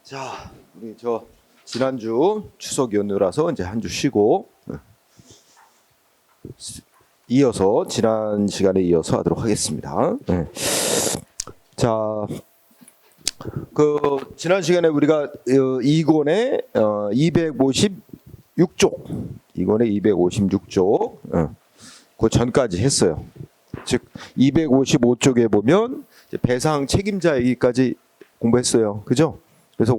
자, 우리 지난주 추석 연휴라서 이제 한 주 쉬고 이어서 지난 시간에 이어서 하도록 하겠습니다. 네. 자, 지난 시간에 우리가 이 권의 256쪽, 이권의 256쪽 그 전까지 했어요. 즉 255쪽에 보면 이제 배상 책임자 얘기까지 공부했어요. 그죠? 그래서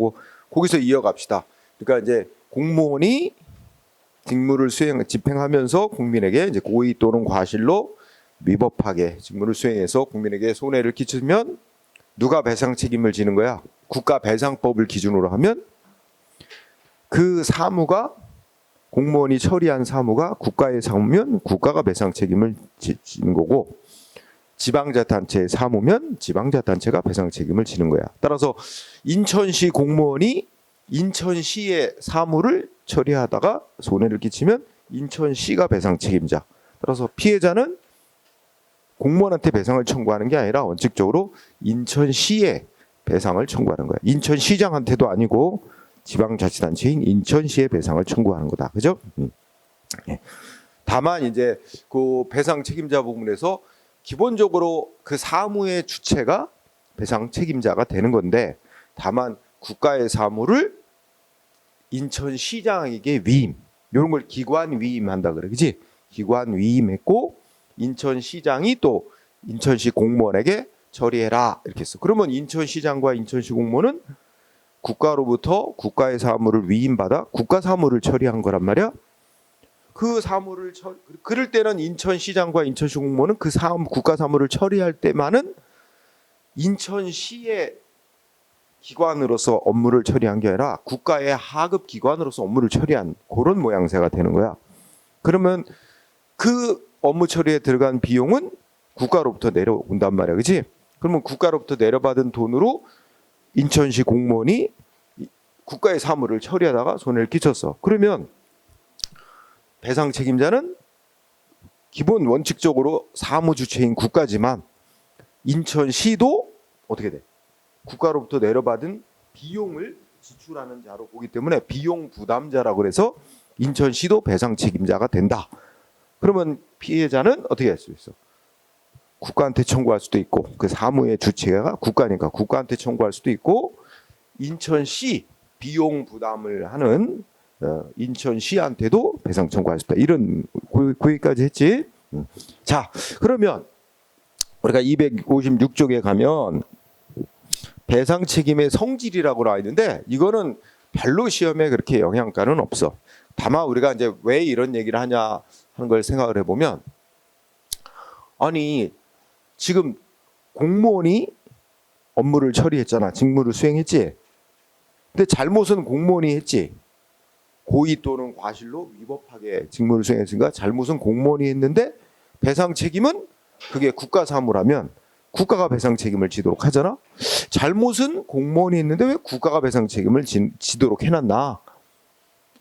거기서 이어갑시다. 그러니까 이제 공무원이 직무를 집행하면서 국민에게 이제 고의 또는 과실로 위법하게 직무를 수행해서 국민에게 손해를 끼치면 누가 배상 책임을 지는 거야? 국가배상법을 기준으로 하면 그 사무가 공무원이 처리한 사무가 국가의 사무면 국가가 배상 책임을 지는 거고, 지방자치단체의 사무면 지방자치단체가 배상 책임을 지는 거야. 따라서 인천시 공무원이 인천시의 사무를 처리하다가 손해를 끼치면 인천시가 배상 책임자. 따라서 피해자는 공무원한테 배상을 청구하는 게 아니라 원칙적으로 인천시에 배상을 청구하는 거야. 인천시장한테도 아니고 지방자치단체인 인천시에 배상을 청구하는 거다. 그죠? 다만 이제 그 배상 책임자 부분에서 기본적으로 그 사무의 주체가 배상 책임자가 되는 건데, 다만 국가의 사무를 인천시장에게 위임, 이런 걸 기관 위임한다 그래, 그지? 기관 위임했고 인천시장이 또 인천시 공무원에게 처리해라 이렇게 했어. 그러면 인천시장과 인천시 공무원은 국가로부터 국가의 사무를 위임받아 국가 사무를 처리한 거란 말이야. 그 사무를 그럴 때는 인천시장과 인천시 공무원은 그 국가 사무를 처리할 때만은 인천시의 기관으로서 업무를 처리한 게 아니라 국가의 하급 기관으로서 업무를 처리한 그런 모양새가 되는 거야. 그러면 그 업무 처리에 들어간 비용은 국가로부터 내려온단 말이야, 그렇지? 그러면 국가로부터 내려받은 돈으로 인천시 공무원이 국가의 사무를 처리하다가 손해를 끼쳤어. 그러면 배상 책임자는 기본 원칙적으로 사무 주체인 국가지만 인천시도 어떻게 돼? 국가로부터 내려받은 비용을 지출하는 자로 보기 때문에 비용 부담자라고 해서 인천시도 배상 책임자가 된다. 그러면 피해자는 어떻게 할 수 있어? 국가한테 청구할 수도 있고, 그 사무의 주체가 국가니까 국가한테 청구할 수도 있고, 인천시 비용 부담을 하는 인천시한테도 배상 청구할 수 있다. 이런 거기까지 했지. 자, 그러면 우리가 256쪽에 가면 배상 책임의 성질이라고 나와 있는데, 이거는 별로 시험에 그렇게 영향가는 없어. 다만 우리가 이제 왜 이런 얘기를 하냐 하는 걸 생각을 해보면, 아니 지금 공무원이 업무를 처리했잖아. 직무를 수행했지. 근데 잘못은 공무원이 했지. 고의 또는 과실로 위법하게 직무를 수행했으니까 잘못은 공무원이 했는데 배상 책임은 그게 국가 사무라면 국가가 배상 책임을 지도록 하잖아. 잘못은 공무원이 했는데 왜 국가가 배상 책임을 지도록 해놨나?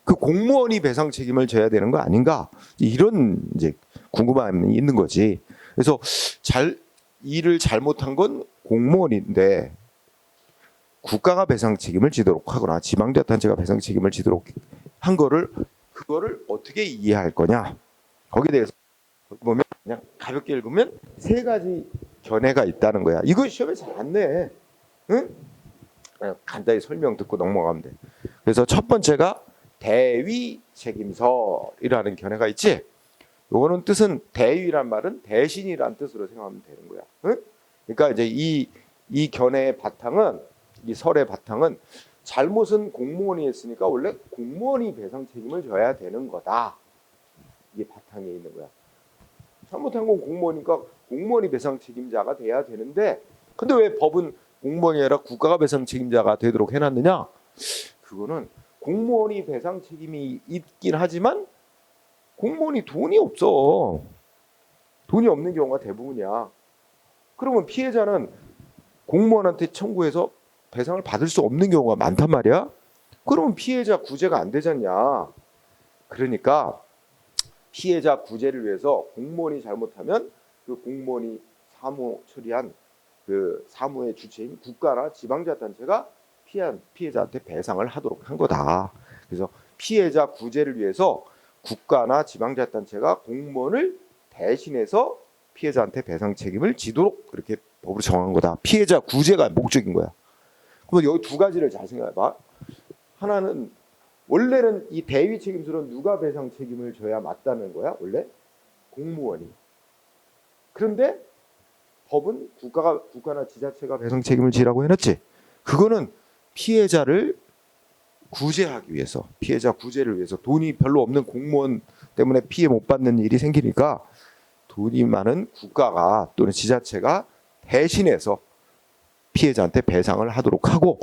그 공무원이 배상 책임을 져야 되는 거 아닌가? 이런 이제 궁금함이 있는 거지. 그래서 일을 잘못한 건 공무원인데 국가가 배상 책임을 지도록 하거나 지방자치단체가 배상 책임을 지도록 한 그거를 어떻게 이해할 거냐? 거기에 대해서 보면 그냥 가볍게 읽으면 세 가지 견해가 있다는 거야. 이거 시험에 잘 안 내. 응? 간단히 설명 듣고 넘어가면 돼. 그래서 첫 번째가 대위 책임서이라는 견해가 있지. 요거는 뜻은 대위란 말은 대신이란 뜻으로 생각하면 되는 거야. 응? 그러니까 이제 이 견해의 바탕은, 이 설의 바탕은 잘못은 공무원이 했으니까 원래 공무원이 배상 책임을 져야 되는 거다. 이게 바탕에 있는 거야. 잘못한 건 공무원이니까 공무원이 배상 책임자가 돼야 되는데, 근데 왜 법은 공무원이 아니라 국가가 배상 책임자가 되도록 해놨느냐? 그거는 공무원이 배상 책임이 있긴 하지만 공무원이 돈이 없어. 돈이 없는 경우가 대부분이야. 그러면 피해자는 공무원한테 청구해서 배상을 받을 수 없는 경우가 많단 말이야. 그러면 피해자 구제가 안 되잖냐. 그러니까 피해자 구제를 위해서 공무원이 잘못하면 그 공무원이 사무 처리한 그 사무의 주체인 국가나 지방자치단체가 피해자한테 배상을 하도록 한 거다. 그래서 피해자 구제를 위해서 국가나 지방자치단체가 공무원을 대신해서 피해자한테 배상 책임을 지도록 그렇게 법으로 정한 거다. 피해자 구제가 목적인 거야. 그럼 여기 두 가지를 잘 생각해봐. 하나는 원래는 이 대위 책임서는 누가 배상 책임을 져야 맞다는 거야? 원래 공무원이. 그런데 법은 국가나 지자체가 배상 책임을 지라고 해놨지. 그거는 피해자를 구제하기 위해서, 피해자 구제를 위해서 돈이 별로 없는 공무원 때문에 피해 못 받는 일이 생기니까 돈이 많은 국가가 또는 지자체가 대신해서 피해자한테 배상을 하도록 하고,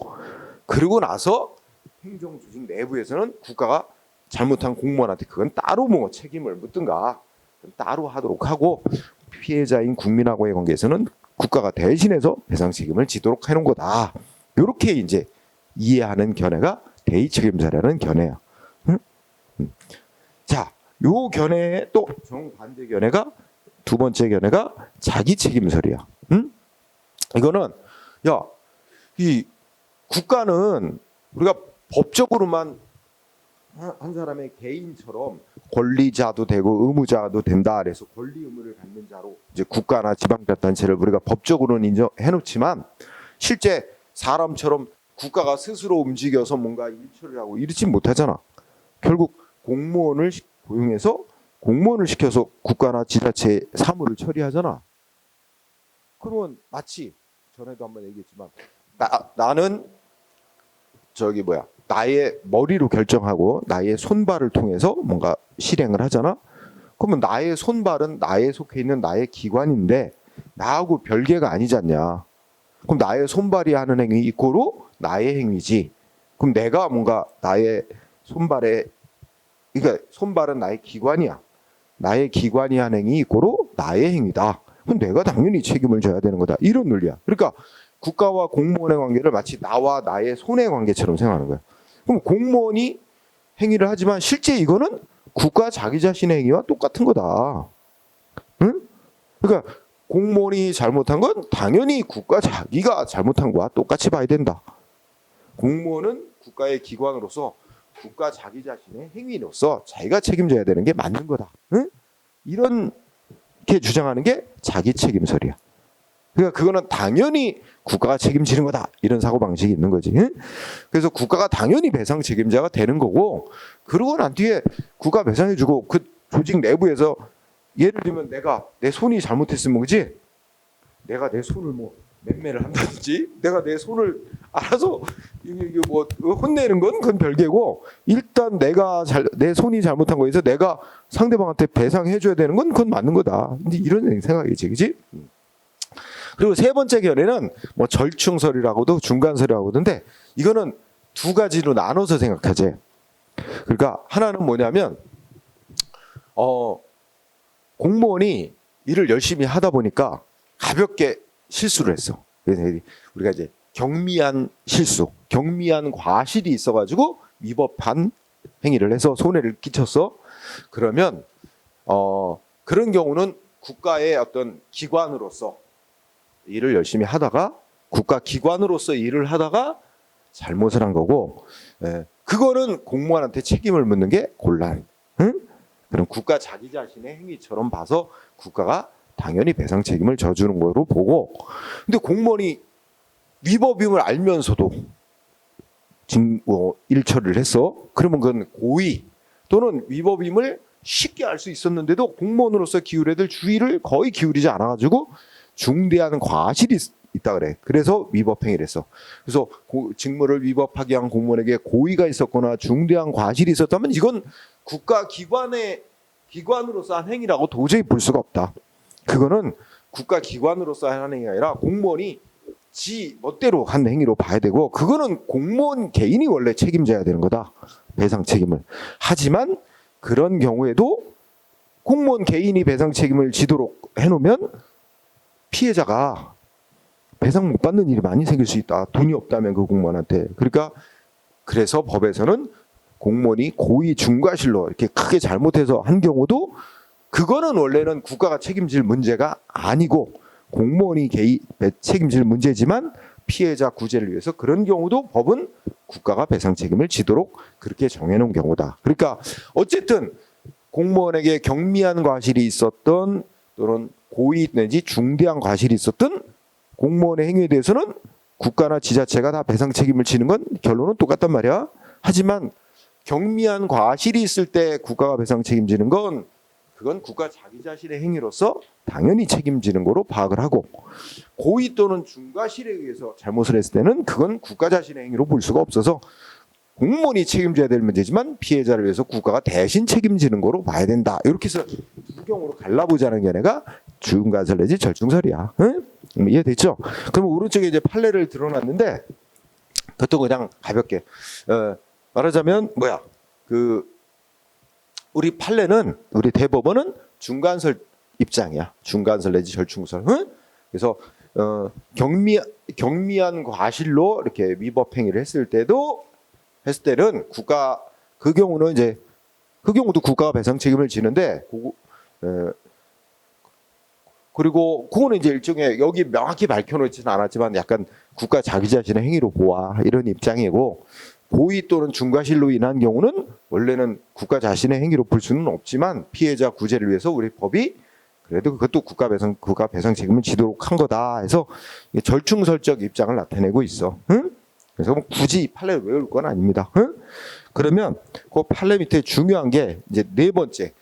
그러고 나서 행정조직 내부에서는 국가가 잘못한 공무원한테 그건 따로 뭐 책임을 묻든가 따로 하도록 하고, 피해자인 국민하고의 관계에서는 국가가 대신해서 배상 책임을 지도록 해놓은 거다. 이렇게 이제 이해하는 견해가 대위 책임자라는 견해야. 응? 자, 요 견해의 또 정반대 견해가 두 번째 견해가 자기 책임설이야. 응? 이거는 이 국가는 우리가 법적으로만 한 사람의 개인처럼 권리자도 되고 의무자도 된다. 그래서 권리 의무를 갖는 자로 이제 국가나 지방자치단체를 우리가 법적으로는 인정해 놓지만 실제 사람처럼 국가가 스스로 움직여서 뭔가 일처리를 하고 이러지 못하잖아. 결국 공무원을 고용해서 공무원을 시켜서 국가나 지자체의 사무를 처리하잖아. 그러면 마치 전에도 한번 얘기했지만 나는 나의 머리로 결정하고 나의 손발을 통해서 뭔가 실행을 하잖아. 그러면 나의 손발은 나에 속해 있는 나의 기관인데 나하고 별개가 아니지 않냐. 그럼 나의 손발이 하는 행위 이꼬로 나의 행위지. 그럼 내가 뭔가 나의 손발에, 그러니까 손발은 나의 기관이야. 나의 기관이 한 행위 이꼬로 나의 행위다. 그럼 내가 당연히 책임을 져야 되는 거다. 이런 논리야. 그러니까 국가와 공무원의 관계를 마치 나와 나의 손의 관계처럼 생각하는 거야. 그럼 공무원이 행위를 하지만 실제 이거는 국가 자기 자신의 행위와 똑같은 거다. 응? 그러니까 공무원이 잘못한 건 당연히 국가 자기가 잘못한 거와 똑같이 봐야 된다. 공무원은 국가의 기관으로서 국가 자기 자신의 행위로서 자기가 책임져야 되는 게 맞는 거다. 응? 이렇게 주장하는 게 자기 책임설이야. 그러니까 그거는 당연히 국가가 책임지는 거다. 이런 사고방식이 있는 거지. 응? 그래서 국가가 당연히 배상 책임자가 되는 거고, 그러고 난 뒤에 국가 배상해주고 그 조직 내부에서 예를 들면 내가 내 손이 잘못했으면 그지? 내가 내 손을 뭐 맴매를 한다든지 내가 내 손을 알아서 뭐 혼내는 건 그건 별개고, 일단 내 손이 잘못한 거에서 내가 상대방한테 배상해줘야 되는 건 그건 맞는 거다. 이런 생각이지, 그지? 그리고 세 번째 견해는 뭐 절충설이라고도 중간설이라고 하던데, 이거는 두 가지로 나눠서 생각하지. 그러니까 하나는 뭐냐면 공무원이 일을 열심히 하다 보니까 가볍게 실수를 했어. 그래서 우리가 이제 경미한 실수, 경미한 과실이 있어가지고 위법한 행위를 해서 손해를 끼쳤어. 그러면 그런 경우는 국가의 어떤 기관으로서 일을 열심히 하다가 국가 기관으로서 일을 하다가 잘못을 한 거고, 그거는 공무원한테 책임을 묻는 게 곤란. 응? 그럼 국가 자기 자신의 행위처럼 봐서 국가가 당연히 배상 책임을 져주는 거로 보고, 근데 공무원이 위법임을 알면서도 일 처리를 했어. 그러면 그건 고의 또는 위법임을 쉽게 알 수 있었는데도 공무원으로서 기울여야 될 주의를 거의 기울이지 않아가지고 중대한 과실이 있다 그래. 그래서 위법행위를 했어. 그래서 직무를 위법하게 한 공무원에게 고의가 있었거나 중대한 과실이 있었다면 이건 국가 기관으로서 한 행위라고 도저히 볼 수가 없다. 그거는 국가 기관으로서 한 행위가 아니라 공무원이 지 멋대로 한 행위로 봐야 되고, 그거는 공무원 개인이 원래 책임져야 되는 거다. 배상 책임을. 하지만 그런 경우에도 공무원 개인이 배상 책임을 지도록 해놓으면 피해자가 배상 못 받는 일이 많이 생길 수 있다. 돈이 없다면 그 공무원한테. 그래서 법에서는 공무원이 고의 중과실로 이렇게 크게 잘못해서 한 경우도 그거는 원래는 국가가 책임질 문제가 아니고 공무원이 책임질 문제지만 피해자 구제를 위해서 그런 경우도 법은 국가가 배상 책임을 지도록 그렇게 정해놓은 경우다. 그러니까 어쨌든 공무원에게 경미한 과실이 있었던 또는 고의 내지 중대한 과실이 있었던 공무원의 행위에 대해서는 국가나 지자체가 다 배상 책임을 지는 건 결론은 똑같단 말이야. 하지만 경미한 과실이 있을 때 국가가 배상 책임지는 건 그건 국가 자기 자신의 행위로서 당연히 책임지는 거로 파악을 하고, 고의 또는 중과실에 의해서 잘못을 했을 때는 그건 국가 자신의 행위로 볼 수가 없어서 공무원이 책임져야 될 문제지만 피해자를 위해서 국가가 대신 책임지는 거로 봐야 된다. 이렇게 해서 두 경우로 갈라보자는 게 내가 중간설 내지 절충설이야. 응? 이해됐죠? 그럼 오른쪽에 이제 판례를 드러났는데 그것도 그냥 가볍게 말하자면 뭐야? 우리 판례는, 우리 대법원은 중간설 입장이야. 중간설 내지 절충설. 응? 그래서 경미한 과실로 이렇게 위법 행위를 했을 때는 국가, 그 경우는 이제 그 경우도 국가가 배상 책임을 지는데, 그리고 그거는 이제 일종의 여기 명확히 밝혀놓지는 않았지만 약간 국가 자기 자신의 행위로 보아 이런 입장이고, 고의 또는 중과실로 인한 경우는 원래는 국가 자신의 행위로 볼 수는 없지만 피해자 구제를 위해서 우리 법이 그래도 그것도 국가 배상 책임을 지도록 한 거다 해서 절충설적 입장을 나타내고 있어. 응? 그래서 굳이 판례를 외울 건 아닙니다. 응? 그러면 그 판례 밑에 중요한 게 이제 네 번째,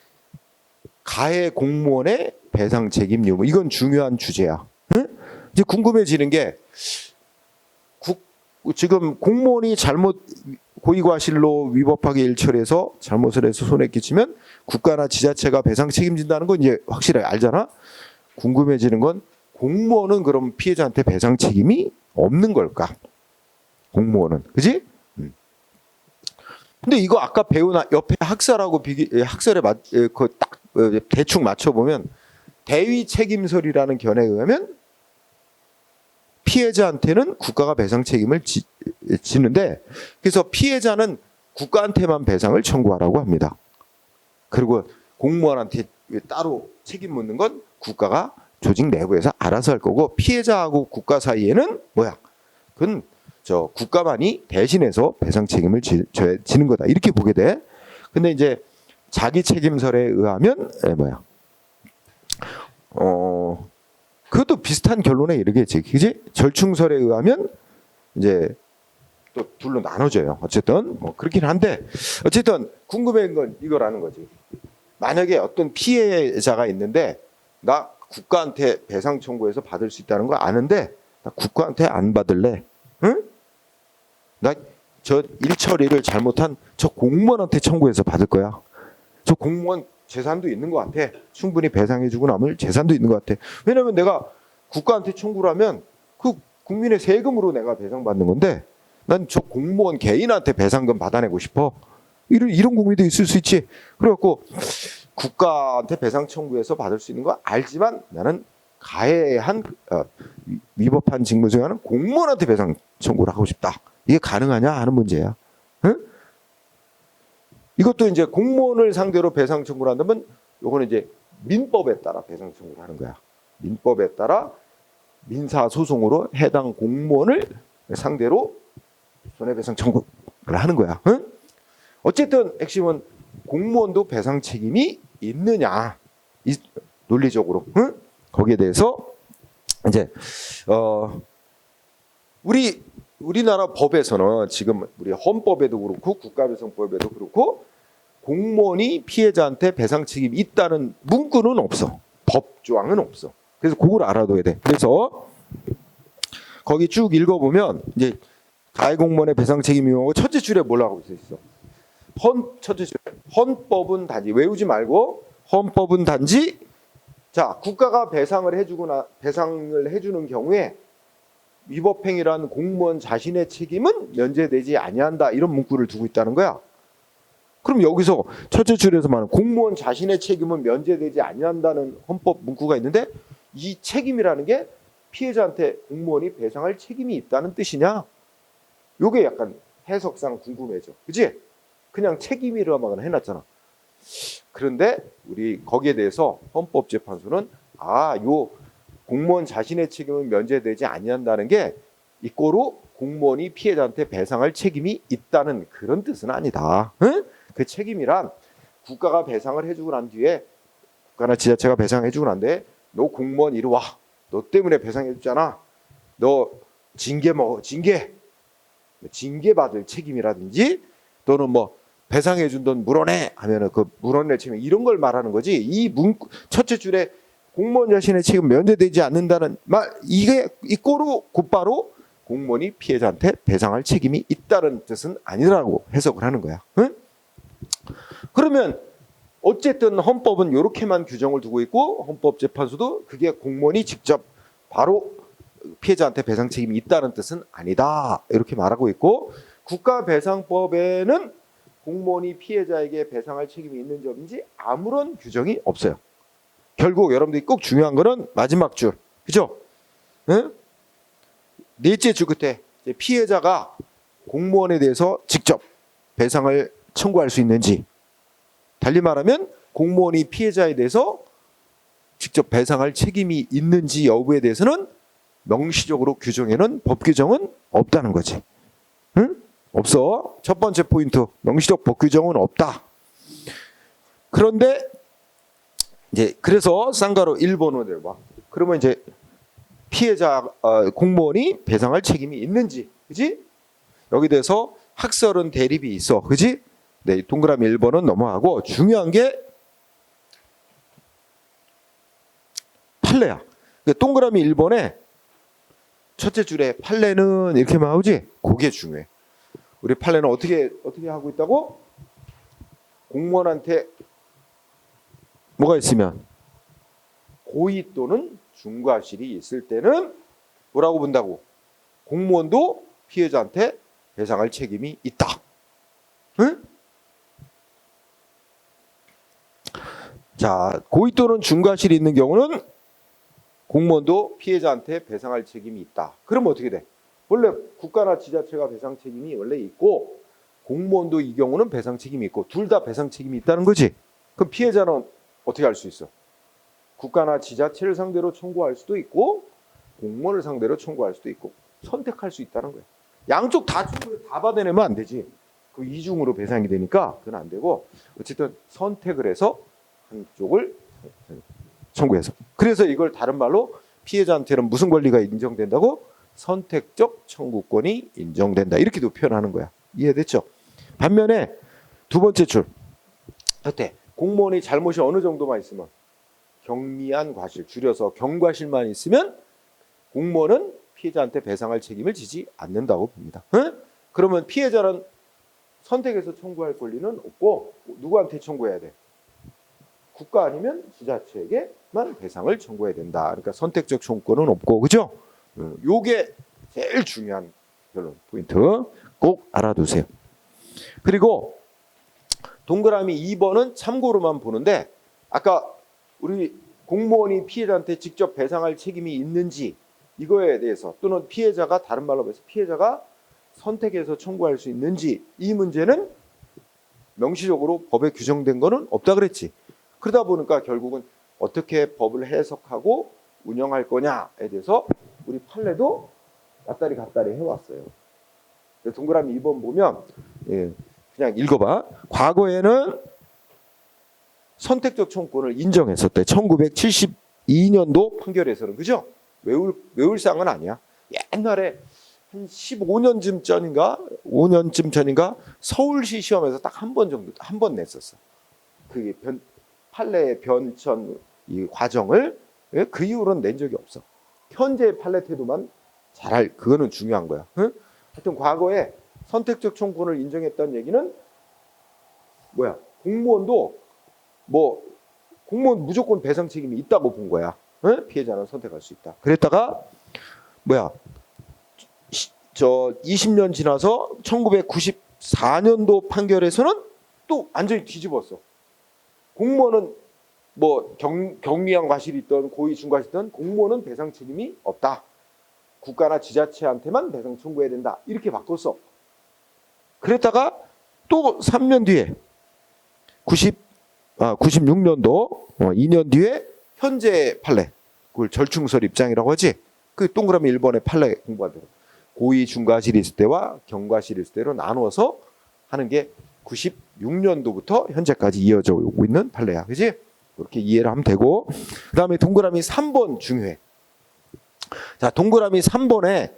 가해 공무원의 배상 책임 유무. 이건 중요한 주제야. 응? 이제 궁금해지는 게 지금 공무원이 잘못 고의과실로 위법하게 일처리해서 잘못을 해서 손해 끼치면 국가나 지자체가 배상 책임진다는 건 이제 확실히 알잖아. 궁금해지는 건 공무원은 그럼 피해자한테 배상 책임이 없는 걸까? 공무원은, 그지? 근데 이거 아까 배운 옆에 학설하고 학설에 딱 대충 맞춰보면 대위 책임설이라는 견해에 의하면 피해자한테는 국가가 배상 책임을 지는데, 그래서 피해자는 국가한테만 배상을 청구하라고 합니다. 그리고 공무원한테 따로 책임 묻는 건 국가가 조직 내부에서 알아서 할 거고, 피해자하고 국가 사이에는 뭐야? 그건 저 국가만이 대신해서 배상 책임을 지는 거다. 이렇게 보게 돼. 근데 이제 자기 책임설에 의하면 뭐야? 그것도 비슷한 결론에 이르겠지. 그지? 절충설에 의하면 이제 또 둘로 나눠져요. 어쨌든 뭐 그렇긴 한데, 어쨌든 궁금한 건 이거라는 거지. 만약에 어떤 피해자가 있는데 나 국가한테 배상 청구해서 받을 수 있다는 거 아는데 나 국가한테 안 받을래. 응? 나 저 일처리를 잘못한 저 공무원한테 청구해서 받을 거야. 저 공무원 재산도 있는 것 같아. 충분히 배상해주고 남을 재산도 있는 것 같아. 왜냐하면 내가 국가한테 청구를 하면 그 국민의 세금으로 내가 배상받는 건데 난 저 공무원 개인한테 배상금 받아내고 싶어. 이런 국민도 있을 수 있지. 그래갖고 국가한테 배상 청구해서 받을 수 있는 거 알지만 나는 가해한 위법한 직무 수행하는 공무원한테 배상 청구를 하고 싶다. 이게 가능하냐 하는 문제야. 응? 이것도 이제 공무원을 상대로 배상 청구를 한다면 요거는 이제 민법에 따라 배상 청구를 하는 거야. 민법에 따라 민사 소송으로 해당 공무원을 상대로 손해배상 청구를 하는 거야. 응? 어쨌든 핵심은 공무원도 배상 책임이 있느냐, 논리적으로. 응? 거기에 대해서 이제 우리나라 법에서는 지금 우리 헌법에도 그렇고 국가배상법에도 그렇고 공무원이 피해자한테 배상 책임이 있다는 문구는 없어. 법 조항은 없어. 그래서 그걸 알아둬야 돼. 그래서 거기 쭉 읽어보면 이제 가해 공무원의 배상 책임 유무하고 첫째 줄에 뭐라고 있어? 첫째 줄 헌법은 단지, 외우지 말고 헌법은 단지, 자 국가가 배상을 해주는 경우에 위법행위라는 공무원 자신의 책임은 면제되지 아니한다, 이런 문구를 두고 있다는 거야. 그럼 여기서 첫째 줄에서 말하는 공무원 자신의 책임은 면제되지 아니한다는 헌법 문구가 있는데 이 책임이라는 게 피해자한테 공무원이 배상할 책임이 있다는 뜻이냐? 요게 약간 해석상 궁금해져. 그치? 그냥 책임이라만 해놨잖아. 그런데 우리 거기에 대해서 헌법재판소는 요 공무원 자신의 책임은 면제되지 아니한다는 게 이꼬로 공무원이 피해자한테 배상할 책임이 있다는 그런 뜻은 아니다. 응? 그 책임이란 국가가 배상을 해주고 난 뒤에 국가나 지자체가 배상해주고 난 뒤에 너 공무원 이리 와. 너 때문에 배상해줬잖아. 너 징계 먹어. 징계 받을 책임이라든지 또는 뭐 배상해준 돈 물어내 하면은 그 물어낼 책임 이런 걸 말하는 거지. 이 문구 첫째 줄에 공무원 자신의 책임 면제되지 않는다는 말 이게 이꼬로 곧바로 공무원이 피해자한테 배상할 책임이 있다는 뜻은 아니라고 해석을 하는 거야. 응? 그러면 어쨌든 헌법은 이렇게만 규정을 두고 있고 헌법재판소도 그게 공무원이 직접 바로 피해자한테 배상 책임이 있다는 뜻은 아니다 이렇게 말하고 있고 국가배상법에는 공무원이 피해자에게 배상할 책임이 있는 점인지 아무런 규정이 없어요. 결국 여러분들이 꼭 중요한 거는 마지막 줄, 그죠? 응? 넷째 줄 끝에 피해자가 공무원에 대해서 직접 배상을 청구할 수 있는지, 달리 말하면 공무원이 피해자에 대해서 직접 배상할 책임이 있는지 여부에 대해서는 명시적으로 규정에는 법 규정은 없다는 거지. 응? 없어. 첫 번째 포인트, 명시적 법 규정은 없다. 그런데 이제 그래서 쌍가로 1번으로 내려봐. 그러면 이제 피해자 공무원이 배상할 책임이 있는지, 그지? 여기 대해서 학설은 대립이 있어, 그지? 네, 동그라미 1번은 넘어가고 중요한 게 판례야. 동그라미 1번에 첫째 줄에 판례는 이렇게 나오지? 그게 중요해. 우리 판례는 어떻게 하고 있다고? 공무원한테 뭐가 있으면 고의 또는 중과실이 있을 때는 뭐라고 본다고? 공무원도 피해자한테 배상할 책임이 있다. 응? 자, 고의 또는 중과실이 있는 경우는 공무원도 피해자한테 배상할 책임이 있다. 그러면 어떻게 돼? 원래 국가나 지자체가 배상 책임이 원래 있고 공무원도 이 경우는 배상 책임이 있고 둘 다 배상 책임이 있다는 거지. 그럼 피해자는 어떻게 할 수 있어? 국가나 지자체를 상대로 청구할 수도 있고 공무원을 상대로 청구할 수도 있고 선택할 수 있다는 거야. 양쪽 다 받아내면 안 되지. 그 이중으로 배상이 되니까 그건 안 되고 어쨌든 선택을 해서 한쪽을 청구해서. 그래서 이걸 다른 말로 피해자한테는 무슨 권리가 인정된다고? 선택적 청구권이 인정된다. 이렇게도 표현하는 거야. 이해됐죠? 반면에 두 번째 줄. 어때? 공무원이 잘못이 어느 정도만 있으면 경미한 과실, 줄여서 경과실만 있으면 공무원은 피해자한테 배상할 책임을 지지 않는다고 봅니다. 응? 그러면 피해자는 선택해서 청구할 권리는 없고 누구한테 청구해야 돼? 국가 아니면 지자체에게만 배상을 청구해야 된다. 그러니까 선택적 청구권은 없고, 그죠? 요게 제일 중요한 결론 포인트 꼭 알아두세요. 그리고 동그라미 2번은 참고로만 보는데 아까 우리 공무원이 피해자한테 직접 배상할 책임이 있는지 이거에 대해서 또는 피해자가 다른 말로 해서 피해자가 선택해서 청구할 수 있는지 이 문제는 명시적으로 법에 규정된 거는 없다 그랬지. 그러다 보니까 결국은 어떻게 법을 해석하고 운영할 거냐에 대해서 우리 판례도 왔다리 갔다리 해왔어요. 동그라미 2번 보면 그냥 읽어봐. 과거에는 선택적 청구권을 인정했었대. 1972년도 판결에서는. 그죠? 외울 사항은 아니야. 옛날에 한 15년쯤 전인가 5년쯤 전인가 서울시 시험에서 딱 한 번 정도 한 번 냈었어. 그게 판례의 변천 이 과정을 그 이후로는 낸 적이 없어. 현재 판례 태도만 잘할 그거는 중요한 거야. 응? 하여튼 과거에 선택적 청구권을 인정했다는 얘기는 뭐야? 공무원도 공무원 무조건 배상 책임이 있다고 본 거야. 응? 피해자는 선택할 수 있다. 그랬다가 뭐야? 20년 지나서 1994년도 판결에서는 또 완전히 뒤집었어. 공무원은 경미한 과실이 있던 고의 중과실이 있던 공무원은 배상 책임이 없다. 국가나 지자체한테만 배상 청구해야 된다. 이렇게 바꿨어. 그랬다가 또 3년 뒤에 96년도 2년 뒤에 현재 판례 그걸 절충설 입장이라고 하지. 그 동그라미 1번의 판례 공부하대로 고위 중과실이 있을 때와 경과실이 있을 때로 나누어서 하는 게 96년도부터 현재까지 이어져 오고 있는 판례야. 그지? 이렇게 이해를 하면 되고, 그 다음에 동그라미 3번 중요해. 자, 동그라미 3번에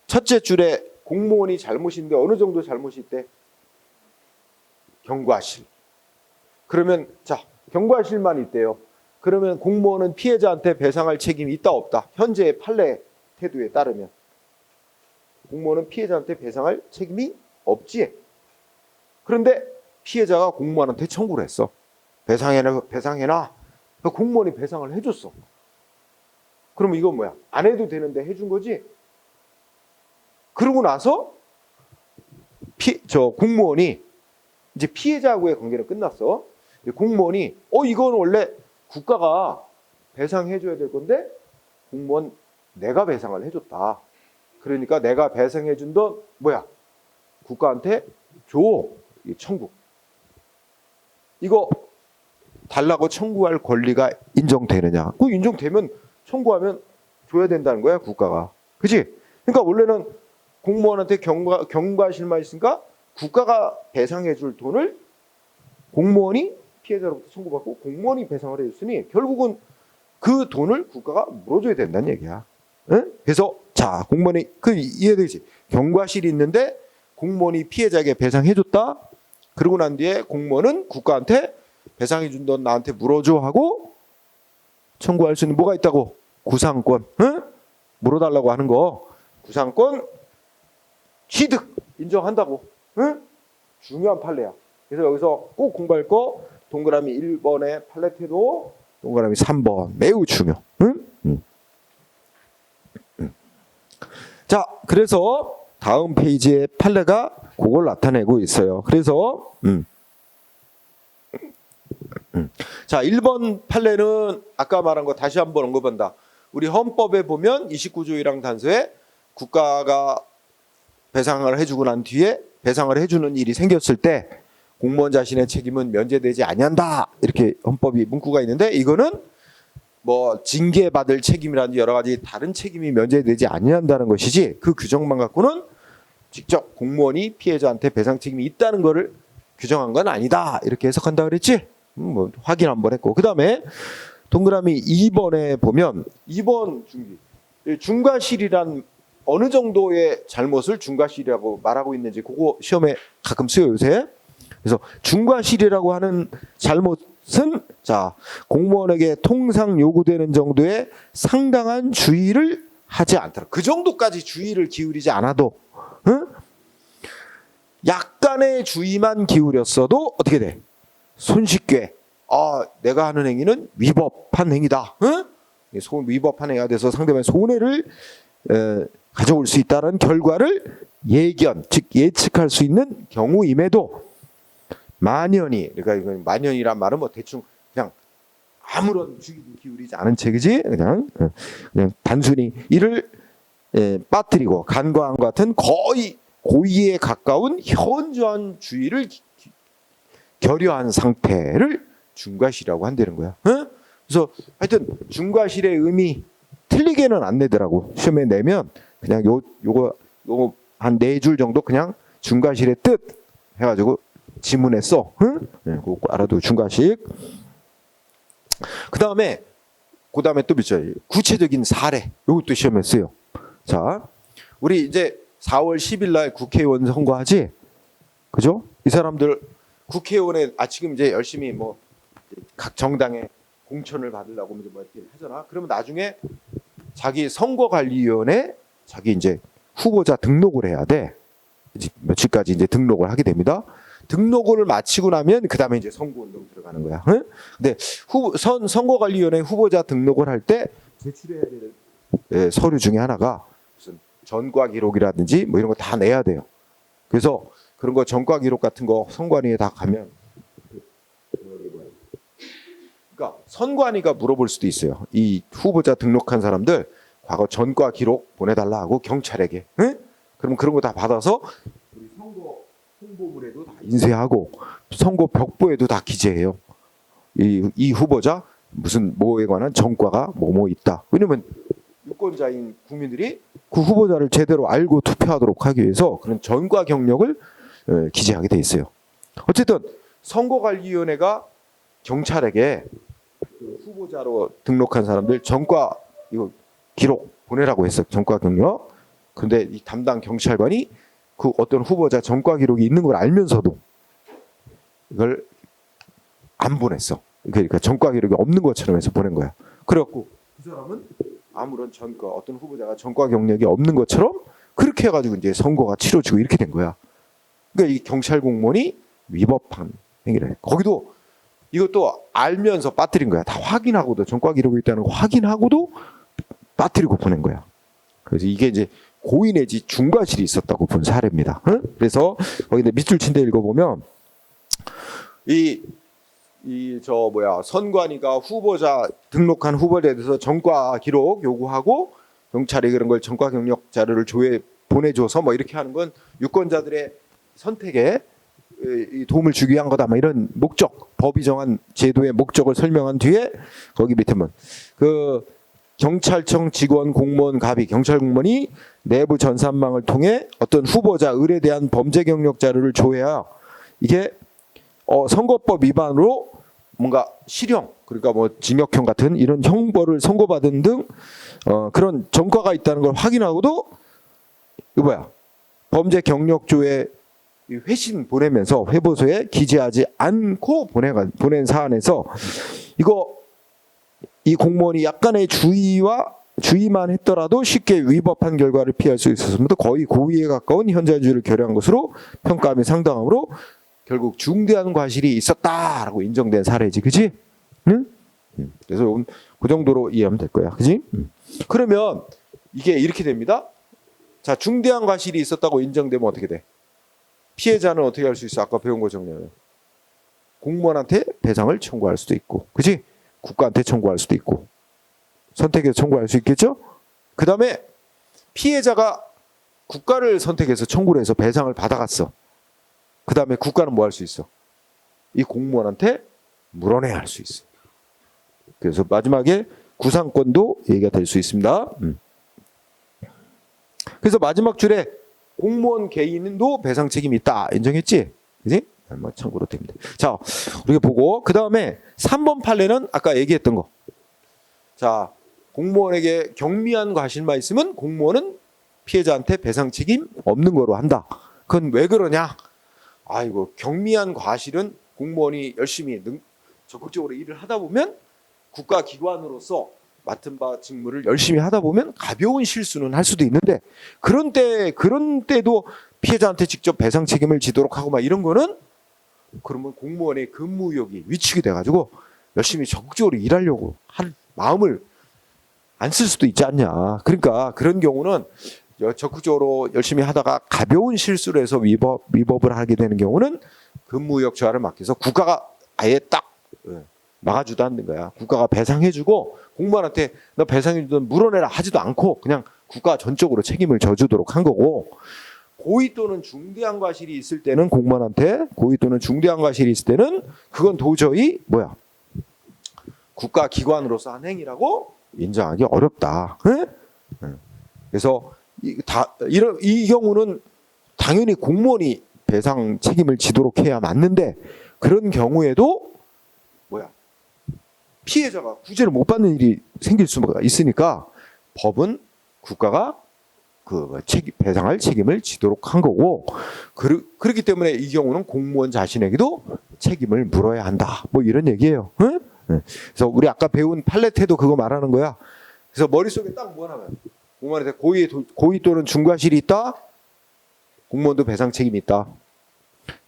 첫째 줄에 공무원이 잘못인데 어느 정도 잘못이 있대? 경과실. 그러면 자, 경과실만 있대요. 그러면 공무원은 피해자한테 배상할 책임이 있다 없다? 현재의 판례 태도에 따르면 공무원은 피해자한테 배상할 책임이 없지. 그런데 피해자가 공무원한테 청구를 했어. 배상해놔. 공무원이 배상을 해줬어. 그러면 이건 뭐야? 안 해도 되는데 해준 거지? 그러고 나서 공무원이 이제 피해자하고의 관계는 끝났어. 공무원이 이건 원래 국가가 배상해줘야 될 건데 공무원 내가 배상을 해줬다. 그러니까 내가 배상해준 돈 뭐야? 국가한테 줘. 청구. 이거 달라고 청구할 권리가 인정되느냐? 그 인정되면 청구하면 줘야 된다는 거야, 국가가. 그치? 그러니까 원래는 공무원한테 경과실만 있으니까 국가가 배상해 줄 돈을 공무원이 피해자로부터 청구받고 공무원이 배상을 해줬으니 결국은 그 돈을 국가가 물어줘야 된다는 얘기야. 응? 그래서 자, 공무원이 이해되지? 경과실이 있는데 공무원이 피해자에게 배상해줬다. 그러고 난 뒤에 공무원은 국가한테 배상해 준 돈 나한테 물어줘 하고 청구할 수 있는 뭐가 있다고? 구상권. 응? 물어달라고 하는 거. 구상권 취득 인정한다고. 응? 중요한 판례야. 그래서 여기서 꼭 공부할 거 동그라미 1번의 판례 태도, 동그라미 3번 매우 중요. 응? 자, 그래서 다음 페이지에 판례가 그걸 나타내고 있어요. 그래서 자, 1번 판례는 아까 말한 거 다시 한번 언급한다. 우리 헌법에 보면 29조 1항 단서에 국가가 배상을 해주고 난 뒤에 배상을 해주는 일이 생겼을 때 공무원 자신의 책임은 면제되지 아니한다. 이렇게 헌법이 문구가 있는데 이거는 뭐 징계받을 책임이라든지 여러 가지 다른 책임이 면제되지 아니한다는 것이지 그 규정만 갖고는 직접 공무원이 피해자한테 배상 책임이 있다는 것을 규정한 건 아니다. 이렇게 해석한다 그랬지? 뭐 확인 한번 했고. 그 다음에 동그라미 2번에 보면 2번 중과실이란 어느 정도의 잘못을 중과실이라고 말하고 있는지 그거 시험에 가끔 쓰여요 요새. 그래서 중과실이라고 하는 잘못은 자, 공무원에게 통상 요구되는 정도의 상당한 주의를 하지 않더라. 그 정도까지 주의를 기울이지 않아도 응? 약간의 주의만 기울였어도 어떻게 돼? 손쉽게 내가 하는 행위는 위법한 행위다. 응? 위법한 행위가 돼서 상대방의 손해를 가져올 수 있다는 결과를 즉 예측할 수 있는 경우임에도 만연히, 그러니까 이건 만연이란 말은 뭐 대충 그냥 아무런 주의도 기울이지 않은 채, 그지? 그냥 단순히 이를 빠뜨리고 간과함과 같은 거의 고의에 가까운 현저한 주의를 결여한 상태를 중과실이라고 한다는 거야. 응? 그래서 하여튼 중과실의 의미 틀리게는 안 내더라고. 시험에 내면 그냥 요거 한 4줄 정도 그냥 중과실의 뜻 해가지고 지문에 써. 응? 네, 그거 알아도 중과실. 그 다음에 또 있죠. 구체적인 사례. 요것도 시험에 써요. 자, 우리 이제 4월 10일 날 국회의원 선거하지? 그죠? 이 사람들 국회의원에 지금 이제 열심히 뭐 각 정당에 공천을 받으려고 뭐 이렇게 하잖아. 그러면 나중에 자기 선거관리위원회 자기 이제 후보자 등록을 해야 돼. 이제 며칠까지 이제 등록을 하게 됩니다. 등록을 마치고 나면 그 다음에 이제 선거운동 들어가는 거야. 응? 근데 선거관리위원회 후보자 등록을 할 때 제출해야 될 서류 중에 하나가 무슨 전과 기록이라든지 뭐 이런 거 다 내야 돼요. 그래서 그런 거 전과 기록 같은 거 선관위에 다 가면 그러니까 선관위가 물어볼 수도 있어요. 이 후보자 등록한 사람들 과거 전과 기록 보내달라 하고 경찰에게. 응? 그럼 그런 거 다 받아서 우리 선거 홍보물에도 다 인쇄하고 선거 벽보에도 다 기재해요. 이 후보자 무슨 뭐에 관한 전과가 뭐뭐 있다. 왜냐면 유권자인 국민들이 그 후보자를 제대로 알고 투표하도록 하기 위해서 그런 전과 경력을 기재하게 돼 있어요. 어쨌든 선거관리위원회가 경찰에게 그 후보자로 등록한 사람들 전과 이거 기록 보내라고 했어. 전과 경력. 근데 이 담당 경찰관이 그 어떤 후보자 전과 기록이 있는 걸 알면서도 이걸 안 보냈어. 그러니까 전과 기록이 없는 것처럼 해서 보낸 거야. 그래갖고 그 사람은 아무런 전과 어떤 후보자가 전과 경력이 없는 것처럼 그렇게 해가지고 이제 선거가 치러지고 이렇게 된 거야. 그러니까 이 경찰 공무원이 위법한 행위를 해. 거기도 이것도 알면서 빠뜨린 거야. 다 확인하고도 전과 기록이 있다는 거 확인하고도 빠뜨리고 보낸 거야. 그래서 이게 이제 고의 내지 중과실이 있었다고 본 사례입니다. 응? 그래서 거기 밑줄 친 데 읽어보면 선관위가 후보자 등록한 후보자에 대해서 전과 기록 요구하고 경찰이 그런 걸 전과 경력 자료를 보내줘서 뭐 이렇게 하는 건 유권자들의 선택에 도움을 주기 위한 거다. 뭐 이런 목적, 법이 정한 제도의 목적을 설명한 뒤에 거기 밑에 그 경찰청 직원 공무원 갑이 경찰 공무원이 내부 전산망을 통해 어떤 후보자 을에 대한 범죄 경력 자료를 조회하여 이게 선거법 위반으로 뭔가 실형 그러니까 뭐 징역형 같은 이런 형벌을 선고받은 등 그런 전과가 있다는 걸 확인하고도 이거 범죄 경력 조회 회신 보내면서 회보소에 기재하지 않고 보낸 사안에서 이 공무원이 약간의 주의만 했더라도 쉽게 위법한 결과를 피할 수 있었음에도 거의 고의에 가까운 현자주의를 결여한 것으로 평가함이 상당하므로 결국 중대한 과실이 있었다라고 인정된 사례지, 그지? 응? 그래서 그 정도로 이해하면 될 거야, 그지? 그러면 이게 이렇게 됩니다. 자, 중대한 과실이 있었다고 인정되면 어떻게 돼? 피해자는 어떻게 할 수 있어? 아까 배운 거 정리하면 공무원한테 배상을 청구할 수도 있고, 그지? 국가한테 청구할 수도 있고, 선택해서 청구할 수 있겠죠? 그 다음에 피해자가 국가를 선택해서 청구를 해서 배상을 받아갔어. 그 다음에 국가는 뭐 할 수 있어? 이 공무원한테 물어내야 할 수 있어. 그래서 마지막에 구상권도 얘기가 될 수 있습니다. 그래서 마지막 줄에 공무원 개인도 배상 책임이 있다 인정했지? 그지? 뭐 참고로 됩니다. 자, 우리가 보고 그 다음에 3번 판례는 아까 얘기했던 거. 자, 공무원에게 경미한 과실만 있으면 공무원은 피해자한테 배상 책임 없는 거로 한다. 그건 왜 그러냐? 아이고, 경미한 과실은 공무원이 열심히 적극적으로 일을 하다 보면 국가기관으로서 맡은 바 직무를 열심히 하다 보면 가벼운 실수는 할 수도 있는데 그런 때도 피해자한테 직접 배상 책임을 지도록 하고 막 이런 거는 그러면 공무원의 근무욕이 위축이 돼가지고 열심히 적극적으로 일하려고 할 마음을 안 쓸 수도 있지 않냐. 그러니까 그런 경우는 적극적으로 열심히 하다가 가벼운 실수를 해서 위법을 하게 되는 경우는 근무욕 저하를 막기 위해서 국가가 아예 딱 막아주다는 거야. 국가가 배상해주고 공무원한테 너 배상해주든 물어내라 하지도 않고 그냥 국가 전적으로 책임을 져주도록 한 거고, 고의 또는 중대한 과실이 있을 때는 공무원한테 고의 또는 중대한 과실이 있을 때는 그건 도저히 국가 기관으로서 한 행위라고 인정하기 어렵다. 그래서 이 경우는 당연히 공무원이 배상 책임을 지도록 해야 맞는데 그런 경우에도 피해자가 구제를 못 받는 일이 생길 수가 있으니까 법은 국가가 배상할 책임을 지도록 한 거고, 그렇기 때문에 이 경우는 공무원 자신에게도 책임을 물어야 한다. 뭐 이런 얘기예요. 응? 그래서 우리 아까 배운 판례태도 그거 말하는 거야. 그래서 머릿속에 딱 뭐 하면 공무원한테 고의 또는 중과실이 있다. 공무원도 배상 책임이 있다.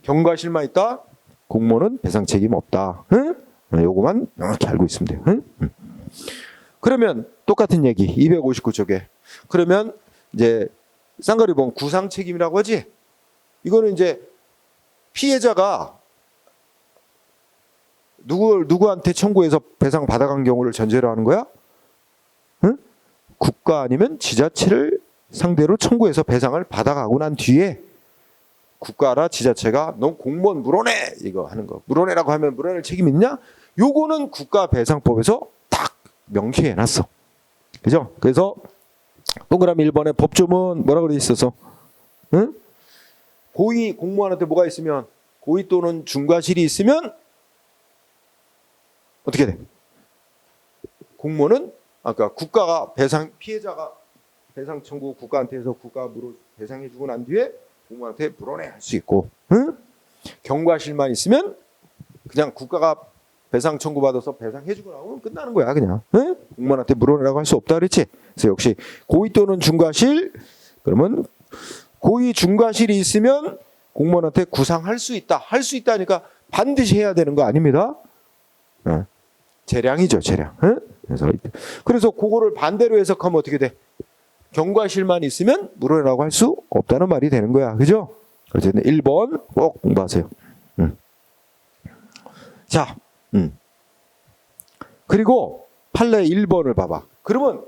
경과실만 있다. 공무원은 배상 책임 없다. 응? 요거만 명확히 알고 있으면 돼요. 응? 그러면 똑같은 얘기 259쪽에 그러면 이제 쌍거리봉 구상 책임이라고 하지. 이거는 이제 피해자가 누구한테 청구해서 배상 받아간 경우를 전제로 하는 거야? 응? 국가 아니면 지자체를 상대로 청구해서 배상을 받아가고 난 뒤에 국가라 지자체가 너 공무원 물어내 이거 하는 거. 물어내라고 하면 물어낼 책임 있냐? 요거는 국가배상법에서 딱 명시해놨어. 그죠? 그래서 동그라미 1번에 법조문 뭐라고 돼 있어서? 응? 고의 공무원한테 뭐가 있으면 고의 또는 중과실이 있으면 어떻게 돼? 공무원은 아까 국가가 배상 피해자가 배상 청구 국가한테 해서 국가가 배상해주고 난 뒤에 공무원한테 물어내 할 수 있고, 응? 경과실만 있으면 그냥 국가가 배상 청구받아서 배상해주고 나오면 끝나는 거야 그냥. 응? 공무원한테 물어내라고 할 수 없다 그랬지. 그래서 역시 고의 또는 중과실 그러면 고의 중과실이 있으면 공무원한테 구상할 수 있다. 할 수 있다니까 반드시 해야 되는 거 아닙니다. 응. 재량이죠 재량. 응? 그래서 그거를 반대로 해석하면 어떻게 돼? 경과실만 있으면 물어내라고 할 수 없다는 말이 되는 거야. 그죠? 어쨌든 1번 꼭 공부하세요. 자, 그리고 판례 1번을 봐봐. 그러면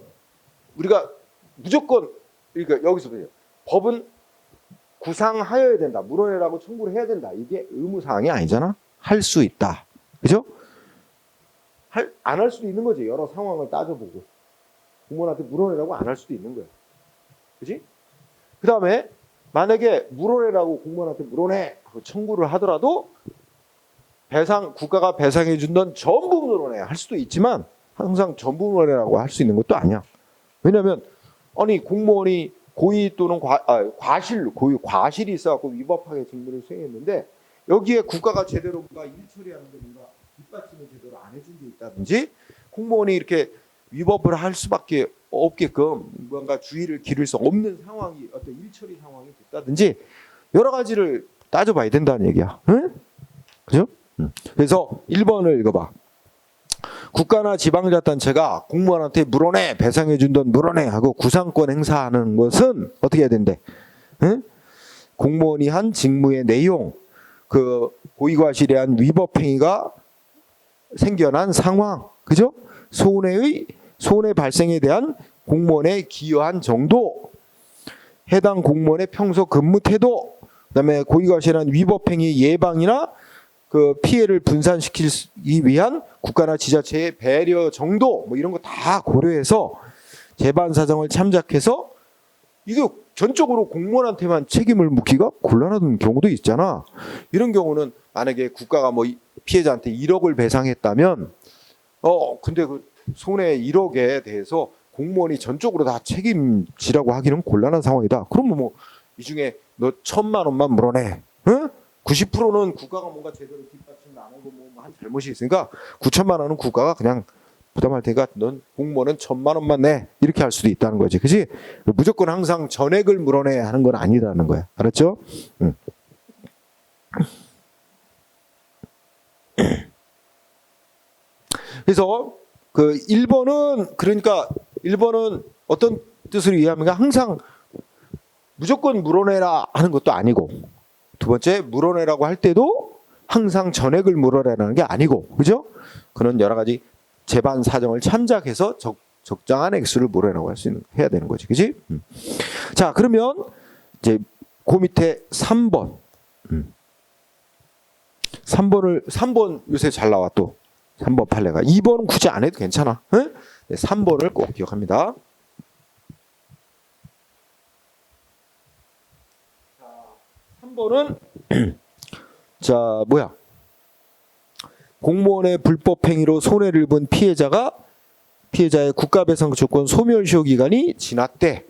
우리가 무조건 그러니까 여기서 보세요. 법은 구상하여야 된다. 물어내라고 청구를 해야 된다. 이게 의무사항이 아니잖아. 할 수 있다. 그죠? 안 할 수도 있는 거지. 여러 상황을 따져보고. 공무원한테 물어내라고 안 할 수도 있는 거야. 그지? 그 다음에 만약에 물어내라고 공무원한테 물어내 청구를 하더라도 국가가 배상해 준 돈 전부 물어내야 할 수도 있지만 항상 전부 물어내라고 할 수 있는 것도 아니야. 왜냐하면 아니 공무원이 고의 또는 과실이 있어갖고 위법하게 직무를 수행했는데 여기에 국가가 제대로 뭔가 일 처리하는 데 뭔가 뒷받침을 제대로 안 해준 게 있다든지 공무원이 이렇게 위법을 할 수밖에 없게끔 뭔가 주의를 기를 수 없는 상황이 어떤 일처리 상황이 됐다든지 여러 가지를 따져봐야 된다는 얘기야. 응? 그죠? 그래서 1번을 읽어봐. 국가나 지방자치단체가 공무원한테 물어내 배상해 준 돈 물어내 하고 구상권 행사하는 것은 어떻게 해야 된대? 응? 공무원이 한 직무의 내용, 그 고의과실에 한 위법 행위가 생겨난 상황, 그죠? 손해 발생에 대한 공무원의 기여한 정도, 해당 공무원의 평소 근무 태도, 그다음에 고의과실한 위법 행위 예방이나 그 피해를 분산시키기 위한 국가나 지자체의 배려 정도, 뭐 이런 거 다 고려해서 재반 사정을 참작해서 이게 전적으로 공무원한테만 책임을 묻기가 곤란한 경우도 있잖아. 이런 경우는 만약에 국가가 뭐 피해자한테 1억을 배상했다면, 근데 그 손해 1억에 대해서 공무원이 전적으로 다 책임지라고 하기는 곤란한 상황이다. 그러면 뭐 이 중에 너 1,000만 원만 물어내. 응? 90%는 국가가 뭔가 제대로 뒷받침 안 하고 뭐 한 잘못이 있으니까 9천만 원은 국가가 그냥 부담할 테니까 넌 공무원은 1,000만 원만 내. 이렇게 할 수도 있다는 거지. 그지? 무조건 항상 전액을 물어내야 하는 건 아니라는 거야. 알았죠? 응. 그래서 그 1번은 그러니까 1번은 어떤 뜻으로 이해하면 항상 무조건 물어내라 하는 것도 아니고 두 번째 물어내라고 할 때도 항상 전액을 물어내라는 게 아니고 그죠? 그런 여러 가지 재반 사정을 참작해서 적당한 액수를 물어내라고 해야 되는 거지. 그지? 자, 그러면 이제 그 밑에 3번. 3번 요새 잘 나와 또. 3번 판례가. 2번은 굳이 안 해도 괜찮아. 응? 네, 3번을 꼭 기억합니다. 자, 3번은 자, 뭐야? 공무원의 불법 행위로 손해를 입은 피해자의 국가배상 조건 소멸시효 기간이 지났대.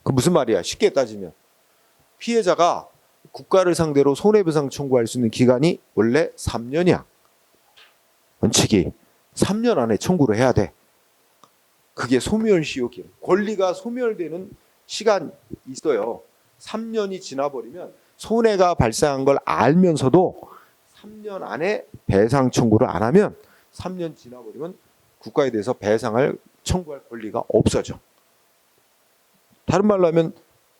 그 무슨 말이야? 쉽게 따지면 피해자가 국가를 상대로 손해배상 청구할 수 있는 기간이 원래 3년이야. 원칙이 3년 안에 청구를 해야 돼. 그게 소멸시효 기간. 권리가 소멸되는 시간이 있어요. 3년이 지나버리면 손해가 발생한 걸 알면서도 3년 안에 배상 청구를 안 하면 3년 지나버리면 국가에 대해서 배상을 청구할 권리가 없어져. 다른 말로 하면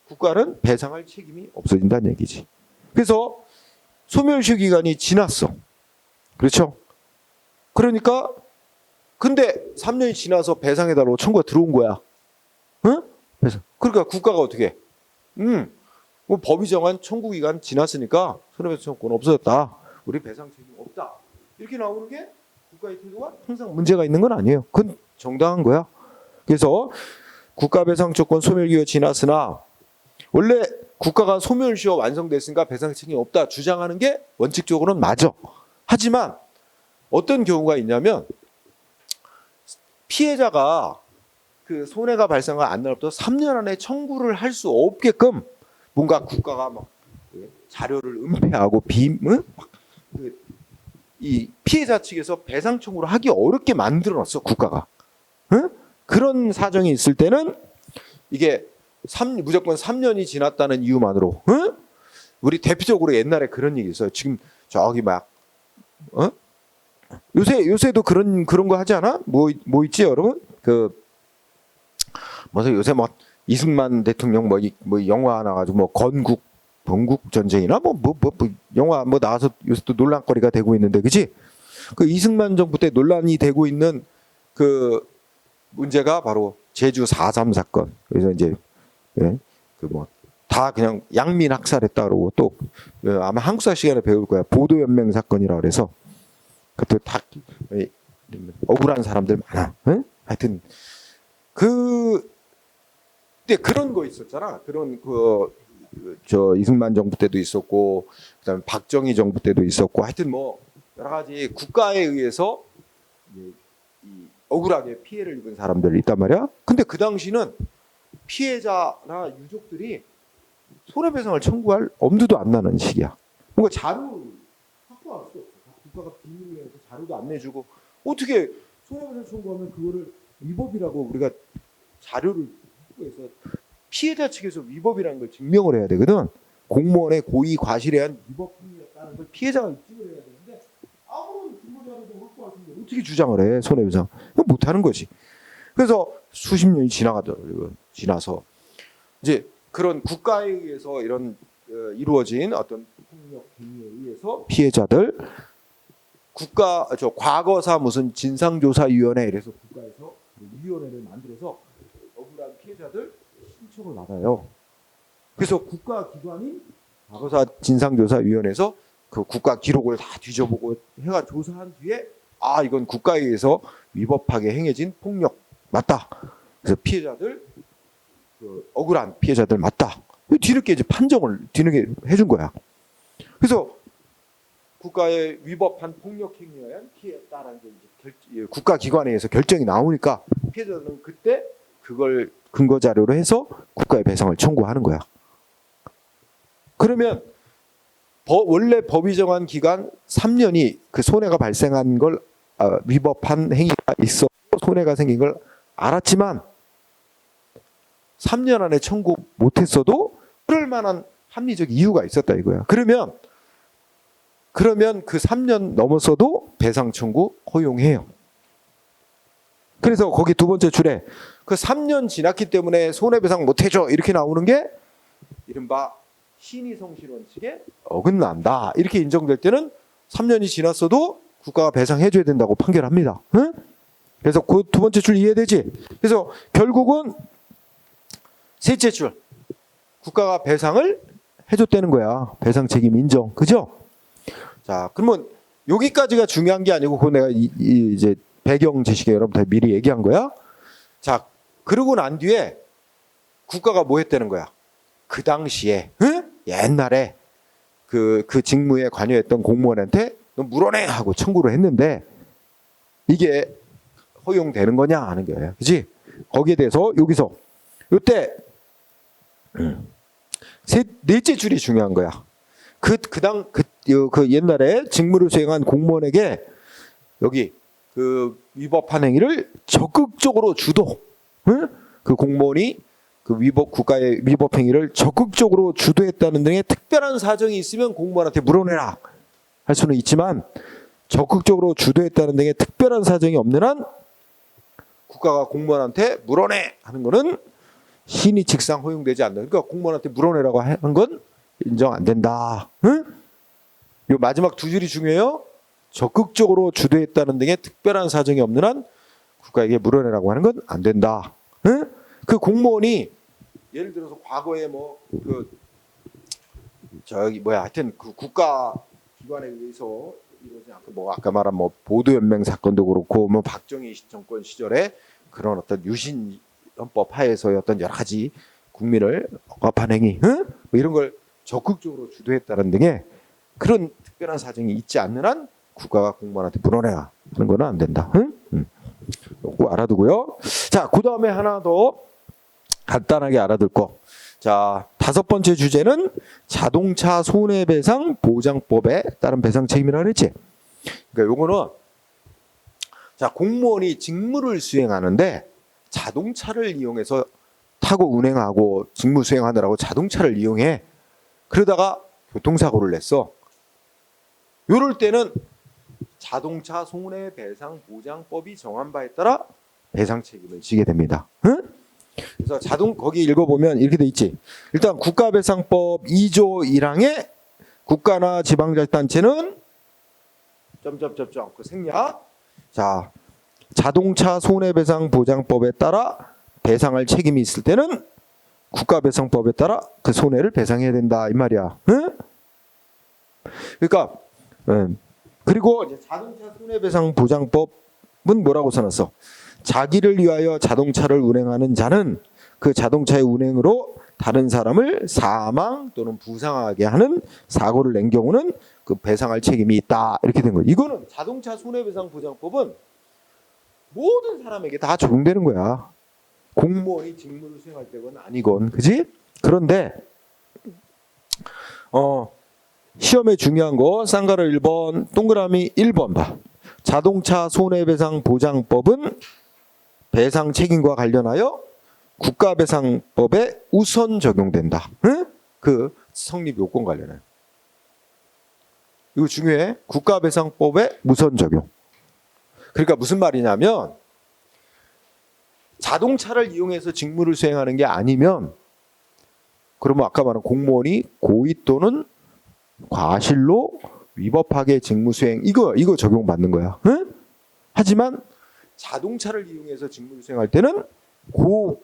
국가는 배상할 책임이 없어진다는 얘기지. 그래서 소멸시효 기간이 지났어. 그렇죠? 그러니까 근데 3년이 지나서 배상해달라고 청구가 들어온 거야. 응? 배상. 그러니까 국가가 어떻게 해? 뭐 법이 정한 청구 기간 지났으니까 손해배상 청구권 없어졌다. 우리 배상 책임 없다. 이렇게 나오는 게 국가의 태도가 항상 문제가 있는 건 아니에요. 그건 정당한 거야. 그래서 국가배상조건 소멸기효 지났으나 원래 국가가 소멸시효 완성됐으니까 배상 책임이 없다 주장하는 게 원칙적으로는 맞아. 하지만 어떤 경우가 있냐면 피해자가 그 손해가 발생한 안 날부터 3년 안에 청구를 할 수 없게끔 뭔가 국가가 막 자료를 은폐하고 이 피해자 측에서 배상 청구를 하기 어렵게 만들어놨어 국가가. 응? 그런 사정이 있을 때는 이게 무조건 3년이 지났다는 이유만으로, 응? 우리 대표적으로 옛날에 그런 얘기 있어요. 지금 저기 막 요새도 그런 거 하지 않아? 뭐 있지 여러분? 뭐서 요새 뭐 이승만 대통령 뭐 영화 나가지고 뭐 건국 건국 전쟁이나 뭐 영화 뭐 나와서 요새 또 논란거리가 되고 있는데, 그지? 그 이승만 정부 때 논란이 되고 있는 그 문제가 바로 제주 4.3 사건. 그래서 이제 그 뭐 다 그냥 양민 학살했다 그러고 또 아마 한국사 시간에 배울 거야. 보도연맹 사건이라 그래서 그때 다 억울한 사람들 많아. 응? 하여튼 그때 그런 거 있었잖아. 그런 저 이승만 정부 때도 있었고, 그다음에 박정희 정부 때도 있었고, 하여튼 뭐 여러 가지 국가에 의해서 이 억울하게 피해를 입은 사람들이 있단 말이야. 근데 그 당시는 피해자나 유족들이 손해배상을 청구할 엄두도 안 나는 시기야. 뭔가 자료 확보할 수 없어. 국가가 비밀로 해서 자료도 안 내주고, 어떻게 손해배상 청구하면 그거를 위법이라고 우리가 자료를 확보해서 피해자 측에서 위법이라는 걸 증명을 해야 되거든. 공무원의 고의 과실에 한 위법 행위였다는 걸 피해자가 입증을 해야 되는데 아무런 증거 자료도 확보할 수 없는데 어떻게 주장을 해? 손해배상 못하는 거지. 그래서 수십 년이 지나서 이제 그런 국가에 의해서 이런 이루어진 어떤 폭력 행위에 의해서 피해자들 과거사 무슨 진상조사위원회 이래서 국가에서 위원회를 만들어서 억울한 피해자들 신청을 받아요. 그래서 국가기관인 과거사 진상조사위원회에서 그 국가 기록을 다 뒤져보고 해가 조사한 뒤에 이건 국가에 의해서 위법하게 행해진 폭력 맞다. 그래서 피해자들 억울한 피해자들 맞다. 뒤늦게 이제 판정을 뒤늦게 해준 거야. 그래서 국가의 위법한 폭력 행위에 의한 피해다라는 게 국가기관에 의해서 결정이 나오니까 피해자들은 그때 그걸 근거 자료로 해서 국가에 배상을 청구하는 거야. 그러면 원래 법이 정한 기간 3년이 그 손해가 발생한 걸 위법한 행위가 있어 손해가 생긴 걸 알았지만 3년 안에 청구 못했어도 그럴 만한 합리적 이유가 있었다 이거야. 그러면 그 3년 넘었어도 배상 청구 허용해요. 그래서 거기 두 번째 줄에 그 3년 지났기 때문에 손해배상 못해줘 이렇게 나오는 게 이른바 신의성실 원칙에 어긋난다. 이렇게 인정될 때는 3년이 지났어도 국가가 배상해줘야 된다고 판결합니다. 응? 그래서 그 두 번째 줄 이해되지? 그래서 결국은 셋째 줄 국가가 배상을 해줬다는 거야. 배상 책임 인정. 그죠? 자, 그러면 여기까지가 중요한 게 아니고 그거 내가 이제 배경 지식에 여러분들 미리 얘기한 거야. 자, 그러고 난 뒤에 국가가 뭐 했다는 거야? 그 당시에 옛날에 그 직무에 관여했던 공무원한테 너 물어내 하고 청구를 했는데 이게 허용되는 거냐 하는 거예요. 그렇지? 거기에 대해서 여기서 이때 넷째 줄이 중요한 거야. 그 옛날에 직무를 수행한 공무원에게 여기 그 위법한 행위를 적극적으로 주도, 그 공무원이 그 국가의 위법 행위를 적극적으로 주도했다는 등의 특별한 사정이 있으면 공무원한테 물어내라 할 수는 있지만 적극적으로 주도했다는 등의 특별한 사정이 없는 한 국가가 공무원한테 물어내 하는 거는 신의칙상 허용되지 않는다. 그러니까 공무원한테 물어내라고 하는 건 인정 안 된다. 응? 요 마지막 두 줄이 중요해요. 적극적으로 주도했다는 등의 특별한 사정이 없는 한 국가에게 물어내라고 하는 건 안 된다. 응? 그 공무원이 예를 들어서 과거에 하여튼 그 국가 기관에 의해서 이러지 않고 아까 말한 보도연맹 사건도 그렇고 박정희 정권 시절에 그런 어떤 유신 헌법 하에서의 어떤 여러 가지 국민을 억압한 행위, 뭐 이런 걸 적극적으로 주도했다는 등의 그런 특별한 사정이 있지 않는 한 국가가 공무원한테 물어내야 하는 거는 안 된다. 요거 알아두고요. 자, 그 다음에 하나 더 간단하게 알아둘 거. 자, 5번째 주제는 자동차 손해배상 보장법에 따른 배상 책임이라고 그랬지. 그러니까 요거는 자, 공무원이 직무를 수행하는데 자동차를 이용해서 타고 운행하고 직무 수행하느라고 자동차를 이용해. 그러다가 교통사고를 냈어. 요럴 때는 자동차 손해배상 보장법이 정한 바에 따라 배상 책임을 지게 됩니다. 그래서 거기 읽어보면 이렇게 돼 있지. 일단 국가배상법 2조 1항에 국가나 지방자치단체는 점점점점 그 생략. 자, 자동차 손해배상 보장법에 따라 배상할 책임이 있을 때는 국가배상법에 따라 그 손해를 배상해야 된다 이 말이야. 그러니까 그리고 이제 자동차 손해배상 보장법은 뭐라고 써놨어? 자기를 위하여 자동차를 운행하는 자는 그 자동차의 운행으로 다른 사람을 사망 또는 부상하게 하는 사고를 낸 경우는 그 배상할 책임이 있다 이렇게 된 거예요. 이거는 자동차 손해배상 보장법은 모든 사람에게 다 적용되는 거야. 공무원이 직무를 수행할 때건 아니건, 그지? 그런데 시험에 중요한 거 쌍가루 1번, 동그라미 1번 봐. 자동차 손해배상 보장법은 배상 책임과 관련하여 국가배상법에 우선 적용된다. 그 성립 요건 관련해. 이거 중요해. 국가배상법에 우선 적용. 그러니까 무슨 말이냐면 자동차를 이용해서 직무를 수행하는 게 아니면 그러면 아까 말한 공무원이 고의 또는 과실로 위법하게 직무 수행 이거 적용받는 거야. 하지만 자동차를 이용해서 직무를 수행할 때는 고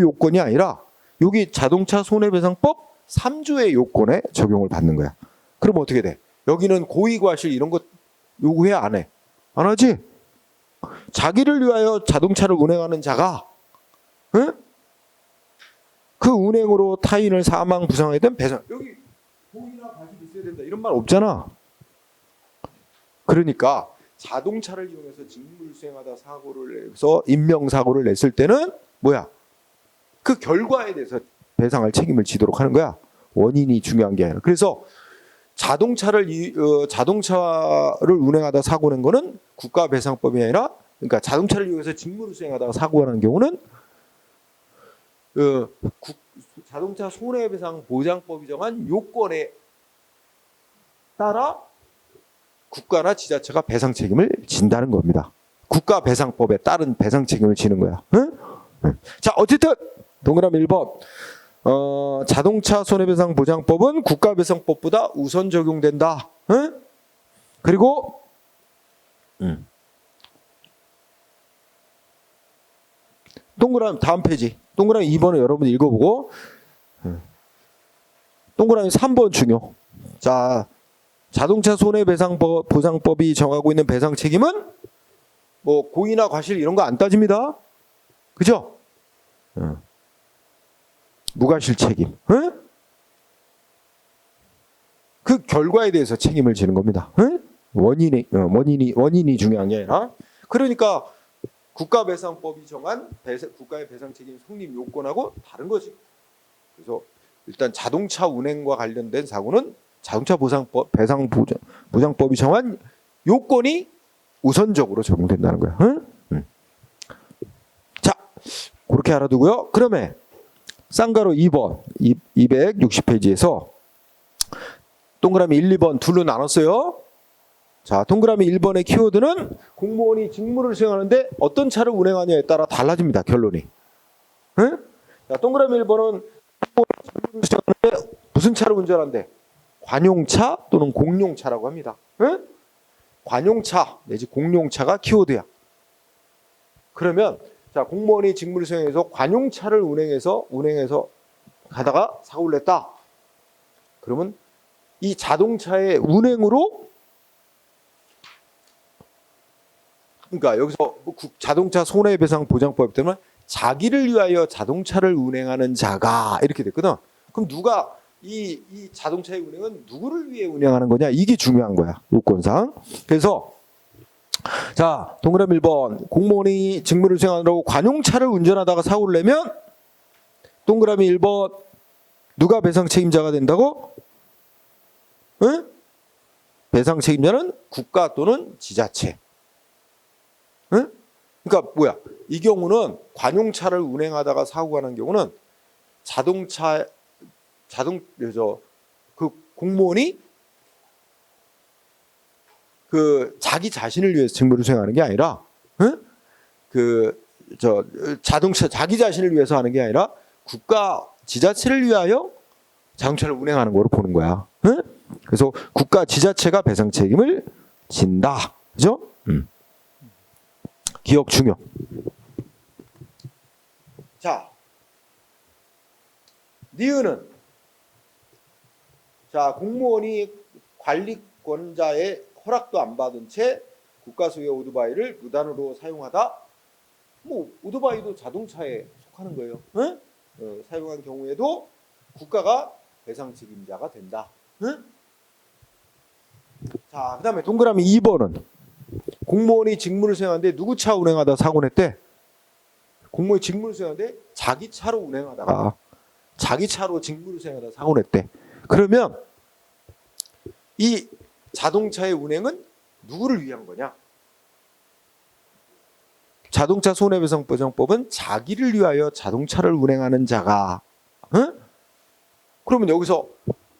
요건이 아니라 여기 자동차 손해배상법 3조의 요건에 적용을 받는 거야. 그럼 어떻게 돼? 여기는 고의 과실 이런 거 요구해 안 해? 안 하지? 자기를 위하여 자동차를 운행하는 자가 그 운행으로 타인을 사망 부상하게 된 배상 여기 고의나 과실이 있어야 된다 이런 말 없잖아. 그러니까 자동차를 이용해서 직무를 수행하다 사고를 내서 인명사고를 냈을 때는 뭐야? 그 결과에 대해서 배상할 책임을 지도록 하는 거야. 원인이 중요한 게 아니라. 그래서 자동차를 운행하다 사고 낸 거는 국가배상법이 아니라 그러니까 자동차를 이용해서 직무를 수행하다가 사고가 난 경우는 자동차 손해배상 보장법이 정한 요건에 따라 국가나 지자체가 배상 책임을 진다는 겁니다. 국가배상법에 따른 배상 책임을 지는 거야. 자, 어쨌든 동그라미 1번 자동차 손해배상 보장법은 국가배상법보다 우선 적용된다. 그리고 동그라미 다음 페이지 동그라미 2번을 여러분 읽어보고 동그라미 3번 중요. 자, 자동차 손해배상 보장법이 정하고 있는 배상 책임은 뭐 고의나 과실 이런 거 안 따집니다. 그죠? 무과실 책임. 그 결과에 대해서 책임을 지는 겁니다. 원인이 중요한 게 아니라. 그러니까 국가배상법이 정한 국가의 배상 책임 성립 요건하고 다른 거지. 그래서 일단 자동차 운행과 관련된 사고는 자동차 배상 보장법이 정한 요건이 우선적으로 적용된다는 거야. 자, 그렇게 알아두고요. 그러면 쌍가루 2번 260페이지에서 동그라미 1, 2번 둘로 나눴어요. 자, 동그라미 1번의 키워드는 공무원이 직무를 수행하는데 어떤 차를 운행하냐에 따라 달라집니다. 결론이. 자, 동그라미 1번은 직무를 수행하는데 무슨 차를 운전하는데? 관용차 또는 공용차라고 합니다. 관용차 내지 공용차가 키워드야. 그러면 자, 공무원이 직무를 수행해서 관용차를 운행해서 가다가 사고를 냈다. 그러면 이 자동차의 운행으로 그러니까 여기서 자동차 손해배상 보장법 때문에 자기를 위하여 자동차를 운행하는 자가 이렇게 됐거든. 그럼 누가 이 자동차의 운행은 누구를 위해 운행하는 거냐? 이게 중요한 거야. 요건상. 그래서 자, 동그라미 1번. 공무원이 직무를 수행하느라고 관용차를 운전하다가 사고를 내면 동그라미 1번. 누가 배상 책임자가 된다고? 응? 배상 책임자는 국가 또는 지자체. 응? 그러니까 뭐야? 이 경우는 관용차를 운행하다가 사고가 난 경우는 그 공무원이 그 자기 자신을 위해서 직무를 수행하는 게 아니라, 응? 자동차 자기 자신을 위해서 하는 게 아니라 국가 지자체를 위하여 자동차를 운행하는 거로 보는 거야. 응? 그래서 국가 지자체가 배상 책임을 진다. 그죠? 기억 중요. 자, 니은은 자, 공무원이 관리권자의 허락도 안 받은 채 국가 소유의 오토바이를 무단으로 사용하다. 뭐 오토바이도 자동차에 속하는 거예요. 응? 사용한 경우에도 국가가 배상 책임자가 된다. 응? 자, 그다음에 동그라미 2번은 공무원이 직무를 수행하는데 누구 차 운행하다 사고 냈대? 공무원이 직무를 수행하는데 자기 차로 운행하다가 자기 차로 직무를 수행하다 사고 냈대. 그러면 이 자동차의 운행은 누구를 위한 거냐? 자동차 손해배상보장법은 자기를 위하여 자동차를 운행하는 자가, 응? 그러면 여기서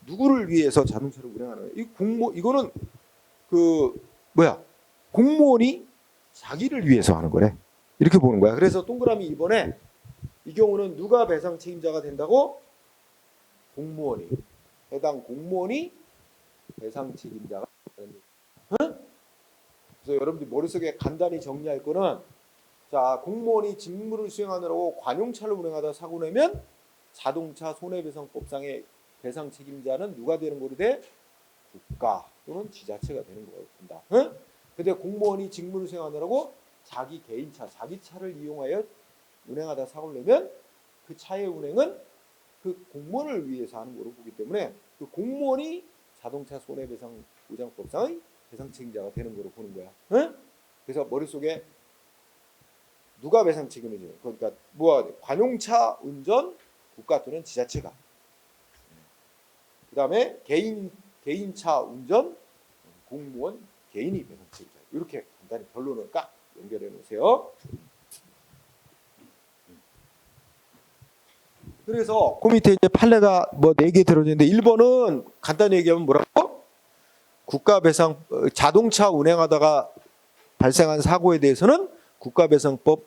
누구를 위해서 자동차를 운행하는 거야? 이거는 공무원이 자기를 위해서 하는 거래. 이렇게 보는 거야. 그래서 동그라미 2번에 이 경우는 누가 배상 책임자가 된다고? 공무원이. 해당 공무원이 배상 책임자가 되는 거야. 응? 그래서 여러분들 머릿속에 간단히 정리할 거는 자, 공무원이 직무를 수행하느라고 관용차를 운행하다 사고 내면 자동차 손해배상법상의 배상 책임자는 누가 되는 거로 돼? 국가 또는 지자체가 되는 거로 본다. 응? 근데 공무원이 직무를 수행하느라고 자기 개인차, 자기 차를 이용하여 운행하다 사고를 내면 그 차의 운행은 그 공무원을 위해서 하는 거로 보기 때문에 그 공무원이 자동차 손해배상보장법상의 배상 책임자가 되는 거로 보는 거야. 응? 그래서 머릿속에 누가 배상 책임을 지는? 그러니까 관용차 운전 국가 또는 지자체가. 그다음에 개인차 운전 공무원 개인이 배상 책임자. 이렇게 간단히 결론을 딱 연결해 놓으세요. 그래서 그 밑에 이제 판례가 뭐 4개 들어있는데 1번은 간단히 얘기하면 뭐라고? 국가배상 자동차 운행하다가 발생한 사고에 대해서는 국가배상법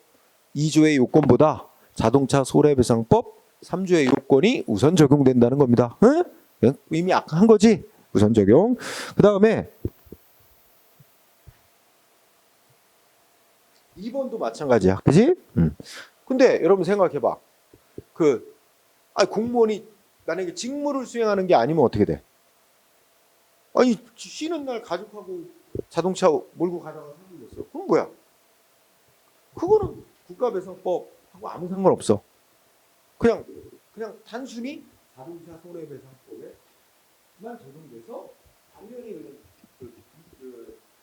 2조의 요건보다 자동차 손해배상법 3조의 요건이 우선 적용된다는 겁니다. 응? 이미 아까 한 거지? 우선 적용. 그 다음에 2번도 마찬가지야. 그지? 근데 여러분 생각해봐. 공무원이 만약에 직무를 수행하는 게 아니면 어떻게 돼? 아니, 쉬는 날 가족하고 자동차 몰고 가다가 사고 났어. 그럼 뭐야? 그거는 국가배상법하고 아무 상관없어. 그냥 단순히 자동차 손해배상법에만 적용돼서 당연히 그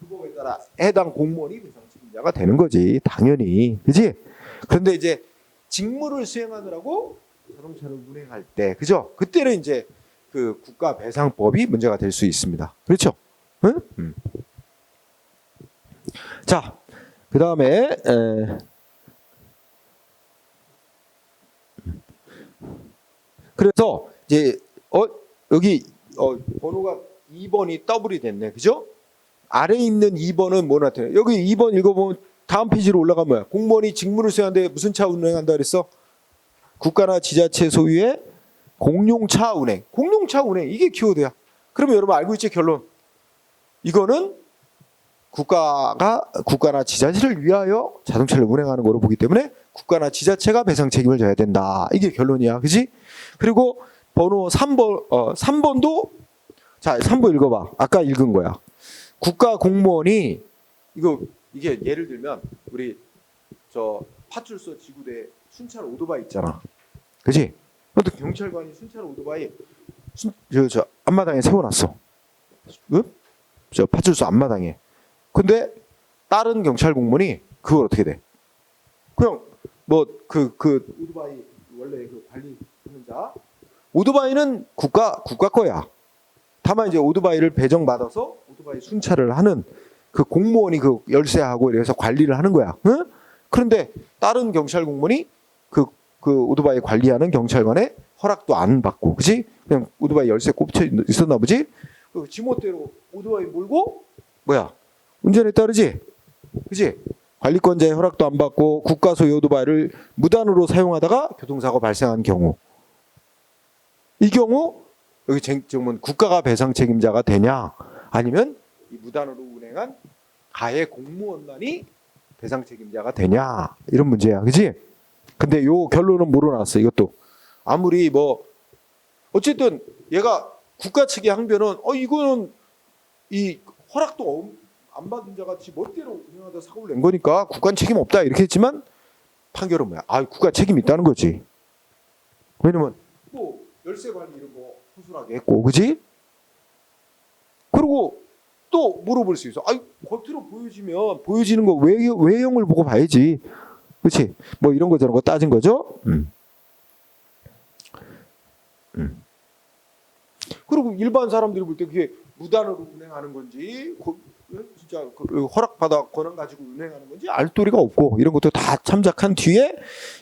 법에 따라 해당 공무원이 배상 책임자가 되는 거지. 당연히. 그지? 그런데 이제 직무를 수행하느라고 자동차를 운행할 때, 그죠? 그때는 이제 그 국가배상법이 문제가 될 수 있습니다. 그렇죠? 응? 자, 그 다음에 그래서 이제 여기 번호가 2번이 더블이 됐네, 그죠? 아래 있는 2번은 뭐 나타나요? 여기 2번 읽어보면 다음 페이지로 올라가면 뭐야? 공무원이 직무를 수행하는데 무슨 차 운행한다 그랬어? 국가나 지자체 소유의 공용차 운행. 공용차 운행 이게 키워드야. 그러면 여러분 알고 있지 결론? 이거는 국가나 지자체를 위하여 자동차를 운행하는 거로 보기 때문에 국가나 지자체가 배상 책임을 져야 된다. 이게 결론이야. 그지? 그리고 번호 3번도 자, 3번 읽어봐. 아까 읽은 거야. 국가 공무원이 이게 예를 들면 우리 저 파출소 지구대 순찰 오토바이 있잖아. 그지? 또 경찰관이 순찰 오토바이 저 앞마당에 세워놨어. 응? 저 파출소 앞마당에. 근데 다른 경찰 공무원이 그걸 어떻게 돼? 그냥 뭐 그 오토바이 원래 그 관리하는 자 오토바이는 국가 거야. 다만 이제 오토바이를 배정받아서 오토바이 순찰을 하는 그 공무원이 그 열쇠하고 이래서 관리를 하는 거야. 응? 그런데 다른 경찰 공무원이 그 오토바이 관리하는 경찰관의 허락도 안 받고, 그지? 그냥 오토바이 열쇠 꼽혀 있었나 보지? 그 지멋대로 오토바이 몰고 뭐야? 운전했다 그러지? 그지? 관리권자의 허락도 안 받고 국가 소유 오토바이를 무단으로 사용하다가 교통사고 발생한 경우, 이 경우 여기 쟁점은 국가가 배상 책임자가 되냐, 아니면 이 무단으로 운행한 가해 공무원만이 배상 책임자가 되냐, 이런 문제야, 그지? 근데 요 결론은 뭐로 나왔어? 이것도 아무리 뭐 어쨌든 얘가 국가 측의 항변은 이거는 이 허락도 안 받은 자가 지 멋대로 운행하다 사고를 낸 거니까 국가는 책임 없다 이렇게 했지만 판결은 뭐야? 국가 책임 있다는 거지. 왜냐면 또 열쇠 관리 이런 거 허술하게 했고, 그지? 그리고 또 물어볼 수 있어. 겉으로 보여지는 거 외형을 보고 봐야지. 그렇지? 뭐 이런 거 저런 거 따진 거죠. 그리고 일반 사람들이 볼 때 그게 무단으로 운행하는 건지 진짜 허락받아 권한 가지고 운행하는 건지 알 도리가 없고, 이런 것도 다 참작한 뒤에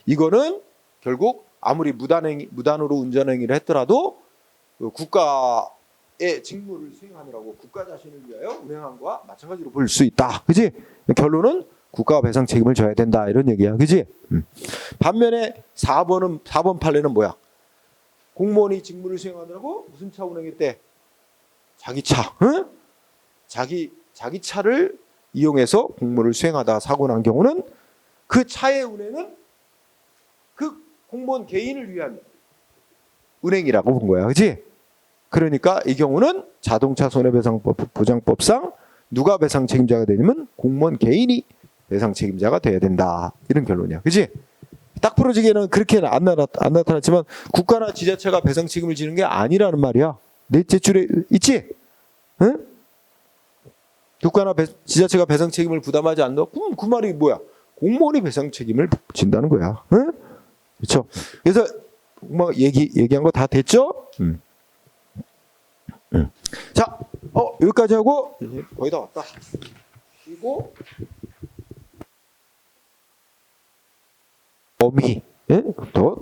이거는 결국 아무리 무단으로 운전행위를 했더라도 국가의 직무를 수행하느라고 국가 자신을 위하여 운행한 거와 마찬가지로 볼 수 있다. 그지? 결론은 국가가 배상 책임을 져야 된다, 이런 얘기야. 그지? 반면에 4번 판례는 뭐야? 공무원이 직무를 수행하느라고 무슨 차 운행했대? 자기 차. 응? 자기 차를 이용해서 공무를 수행하다 사고 난 경우는 그 차의 운행은 그 공무원 개인을 위한 운행이라고 본 거야. 그지? 그러니까 이 경우는 자동차 손해배상보장법상 누가 배상 책임자가 되냐면 공무원 개인이 배상 책임자가 돼야 된다, 이런 결론이야. 그지? 딱 부러지게는 그렇게는 안 나타났지만 국가나 지자체가 배상 책임을 지는 게 아니라는 말이야. 넷째 줄에 있지? 응? 국가나 지자체가 배상 책임을 부담하지 않는다. 그 말이 뭐야? 공무원이 배상 책임을 진다는 거야. 응? 그렇죠? 그래서 뭐 얘기한 거 다 됐죠? 자, 여기까지 하고 이제 거의 다 왔다. 쉬고 범위, 예? 더